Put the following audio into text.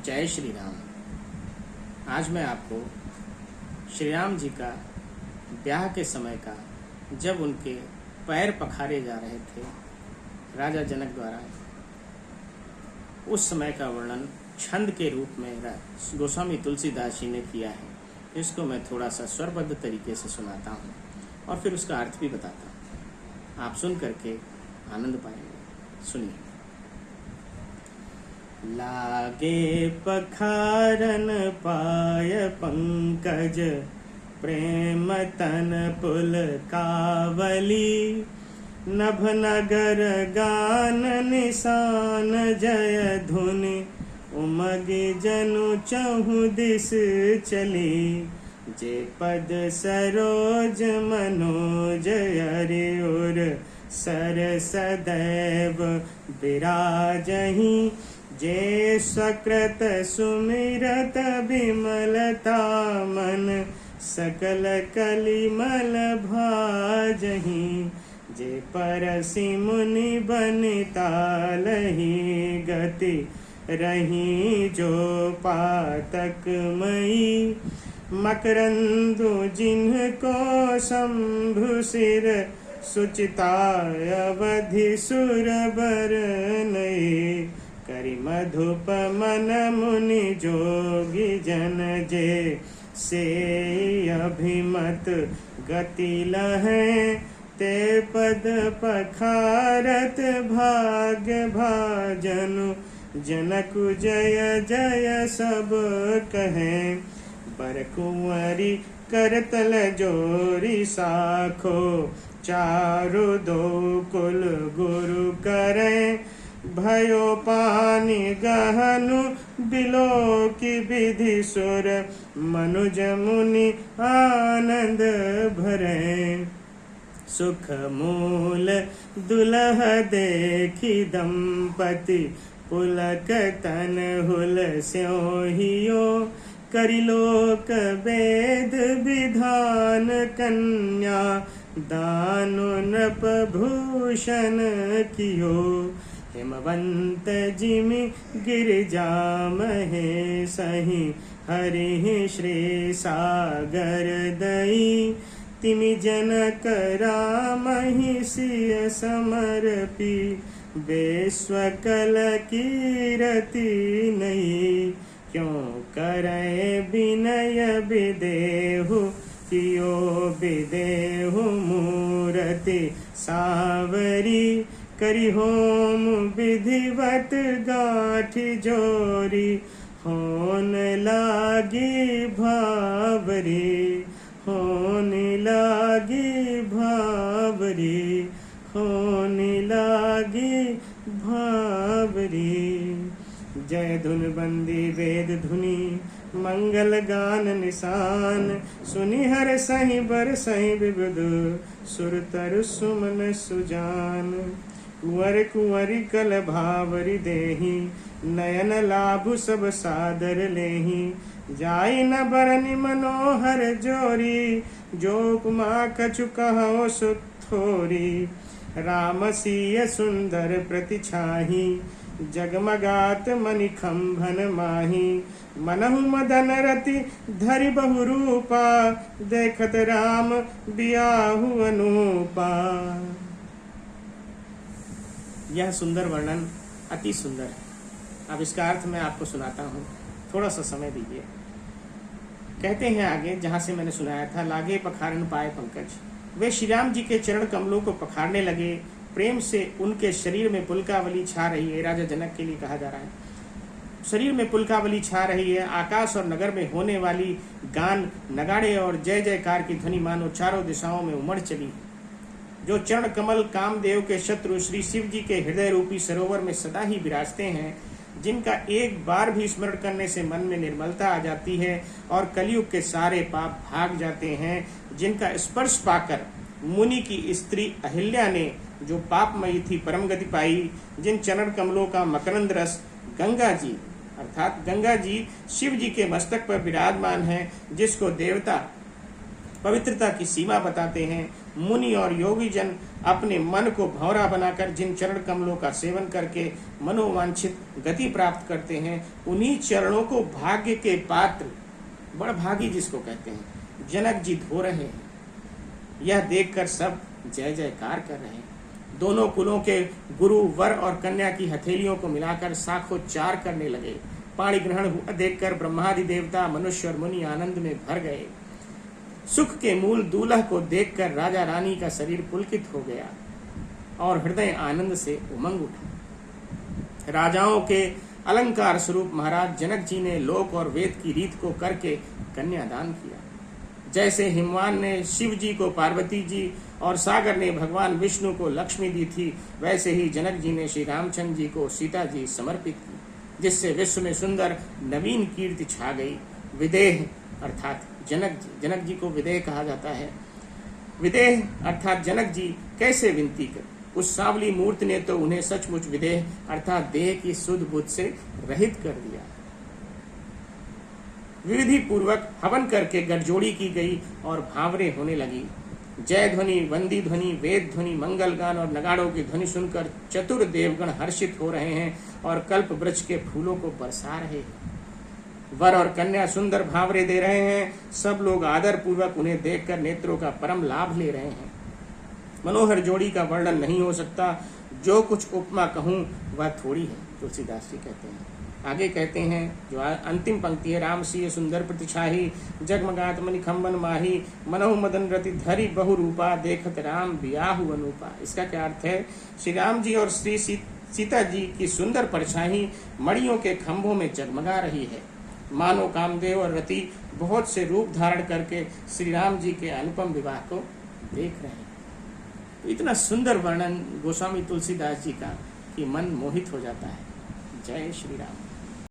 जय श्री राम। आज मैं आपको श्री राम जी का ब्याह के समय का, जब उनके पैर पखारे जा रहे थे राजा जनक द्वारा, उस समय का वर्णन छंद के रूप में गोस्वामी तुलसीदास जी ने किया है। इसको मैं थोड़ा सा स्वरबद्ध तरीके से सुनाता हूँ और फिर उसका अर्थ भी बताता हूँ। आप सुन करके आनंद पाएंगे। सुनिए। लागे पखारन पाय पंकज, प्रेम तन पुल कावली, नभ नगर गान निशान जय धुनि, उमगे जनु चहु दिस चली, जे पद सरोज मनोज हरि उर सर सदैव विराजहि, जे सकृत सुमिरत विमलता मन, सकल कलिमल भाजहि, जे परसि मुनि बनिता लही गति, रही जो पातक मई, मकरंदु जिन्हको शंभु सिर, सुचिता अवधि सुर बर नई, करि मधुप मन मुनि जोगी जन, जे से अभिमत गति लहै, ते पद पखारत भाग्य भाजनु, जनकु जय जय सब कहें, बर कुंवरी करतल जोरी साखो, चारु दो कुल गुरु करें, भयो पानी गहनु बिलो की विधि सुर, मनुज मुनि आनंद भरे, सुख मूल दुलह देखी दंपति, पुलक तन हुल स्योहियो, करिलोक वेद विधान कन्या, दानु नृप भूषण कियो, हिमवंत जिमि गिरिजा महे सही, हरि श्री सागर दई, तिमि जनक राम ही सिय समर्पी, विश्वकल कीरति नहीं, क्यों करे विनय विदेहु, कियो विदेहु मूरति सावरी, करि होम विधिवत गांठी जोरी, होन लागी भावरी, होन लागी भावरी, होन लागी भावरी। जय धुन बंदी वेद धुनि, मंगल गान निशान, सुनि हर सही बर सही विबुध, सुर तरु सुमन सुजान, कुंवर कुंवरी कल भावरी देही, नयन लाभु सब सादर लेही, जाई न बरनि मनोहर जोरी, जो उपमा कछु कहो सुथोरी, राम सिय सुंदर प्रतिछाही, जगमगात मणि खंभन माही, मनहु मदन रति धरि बहु रूपा, देखत राम बियाहु अनूपा। यह सुंदर वर्णन अति सुंदर है। अब इसका अर्थ मैं आपको सुनाता हूँ, थोड़ा सा समय दीजिए। कहते हैं आगे, जहाँ से मैंने सुनाया था, लागे पखारन पाए पंकज, वे श्री राम जी के चरण कमलों को पखारने लगे। प्रेम से उनके शरीर में पुलकावली छा रही है। राजा जनक के लिए कहा जा रहा है, शरीर में पुलकावली छा रही है। आकाश और नगर में होने वाली गान, नगाड़े और जय जयकार की ध्वनि मानो चारों दिशाओं में उमड़ चली। जो चरण कमल कामदेव के शत्रु श्री शिव जी के हृदय रूपी सरोवर में सदा ही विराजते हैं, जिनका एक बार भी स्मरण करने से मन में निर्मलता आ जाती है और कलयुग के सारे पाप भाग जाते हैं, जिनका स्पर्श पाकर मुनि की स्त्री अहिल्या ने, जो पापमयी थी, परम गति पाई, जिन चरण कमलों का मकरंद रस गंगा जी अर्थात गंगा जी शिव जी के मस्तक पर विराजमान है, जिसको देवता पवित्रता की सीमा बताते हैं, मुनि और योगी जन अपने मन को भंवरा बनाकर जिन चरण कमलों का सेवन करके मनोवांछित गति प्राप्त करते हैं, उन्हीं चरणों को भाग्य के पात्र, बड़भागी जिसको कहते हैं, जनक जी धो रहे हैं। यह देखकर सब जय जयकार कर रहे हैं। दोनों कुलों के गुरु वर और कन्या की हथेलियों को मिलाकर साखोच्चार करने लगे। पाणी ग्रहण हुआ देखकर ब्रह्मादि देवता, मनुष्य और मुनि आनंद में भर गए। सुख के मूल दूल्हा को देखकर राजा रानी का शरीर पुलकित हो गया और हृदय आनंद से उमंग उठा। राजाओं के अलंकार स्वरूप महाराज जनक जी ने लोक और वेद की रीत को करके कन्यादान किया। जैसे हिमवान ने शिव जी को पार्वती जी और सागर ने भगवान विष्णु को लक्ष्मी दी थी, वैसे ही जनक जी ने श्री रामचंद्र जी को सीता जी समर्पित की, जिससे विश्व में सुंदर नवीन कीर्ति छा गई। विदेह अर्थात जनक जी को विदेह कहा जाता है। विदेह अर्थात जनक जी कैसे विनती कर, उस सांवली मूर्ति ने तो उन्हें सचमुच विदेह अर्थात देह की सुध बुद्ध से रहित कर दिया। विधि पूर्वक हवन करके गठजोड़ी की गई और भावरे होने लगी। जय ध्वनि, वंदी ध्वनि, वेद ध्वनि, मंगल गान और नगाड़ों की ध्वनि सुनकर चतुर देवगण हर्षित हो रहे हैं और कल्प वृक्ष के फूलों को बरसा रहे हैं। वर और कन्या सुंदर भावरे दे रहे हैं। सब लोग आदर पूर्वक उन्हें देखकर नेत्रों का परम लाभ ले रहे हैं। मनोहर जोड़ी का वर्णन नहीं हो सकता। जो कुछ उपमा कहूँ वह थोड़ी है, तुलसीदास जी कहते हैं। आगे कहते हैं, जो अंतिम पंक्ति है, राम सिय सुंदर प्रतिछाही, जगमगात मणि खंबन माही, मनहु मदन रति धरि बहु रूपा, देखत राम बियाहु अनूपा। इसका क्या अर्थ है? श्री राम जी और श्री सीता जी की सुंदर परछाई मणियों के खंभों में जगमगा रही है। मानो कामदेव और रति बहुत से रूप धारण करके श्री राम जी के अनुपम विवाह को देख रहे हैं। तो इतना सुंदर वर्णन गोस्वामी तुलसीदास जी का कि मन मोहित हो जाता है। जय श्री राम।